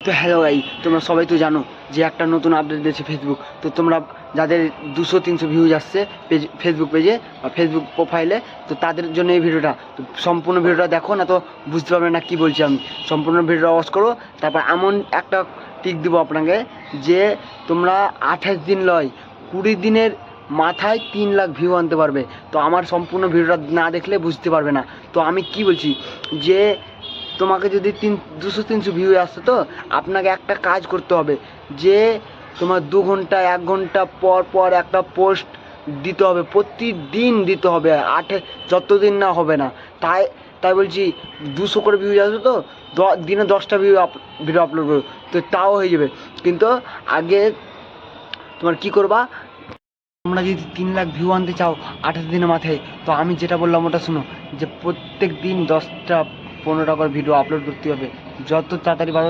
তো hello guy, তোমরা সবাই তো জানো যে একটা নতুন আপডেট দিয়েছে ফেসবুক। তো তোমরা যাদের 200-300 ভিউজ আসছে ফেসবুক পেজে বা ফেসবুক প্রোফাইলে, তো তাদের জন্য এই ভিডিওটা। তো সম্পূর্ণ ভিডিওটা দেখো, না তো বুঝতে পারবে না কী বলছি আমি। সম্পূর্ণ ভিডিওটা ওয়াচ করো, তারপর এমন একটা টিক দিব আপনাকে যে তোমরা 28 দিন নয় 20 দিনের মাথায় 3 লাখ ভিউ আনতে পারবে। তো আমার সম্পূর্ণ ভিডিওটা না দেখলে বুঝতে পারবে না। তো আমি কি বলছি যে তোমাকে যদি 200-300 ভিউ আসছে, তো আপনাকে একটা কাজ করতে হবে যে তোমার 2 ঘন্টা 1 ঘন্টা পর পর একটা পোস্ট দিতে হবে, প্রতিদিন দিতে হবে, যতদিন না হবে না। তাই তাই বলছি 200 করে ভিউ আসবে, তো দিনে 10টা ভিডিও আপলোড করো, তো তাও হয়ে যাবে। কিন্তু আগে তোমার কি করবা, তোমরা যদি 3 লাখ ভিউ আনতে চাও 28 দিনের মাথায়, তো আমি যেটা বললাম ওটা শোনো, যে প্রত্যেক দিন 10টা 15টা করে ভিডিও আপলোড করতে হবে, যত তাড়াতাড়ি পারো।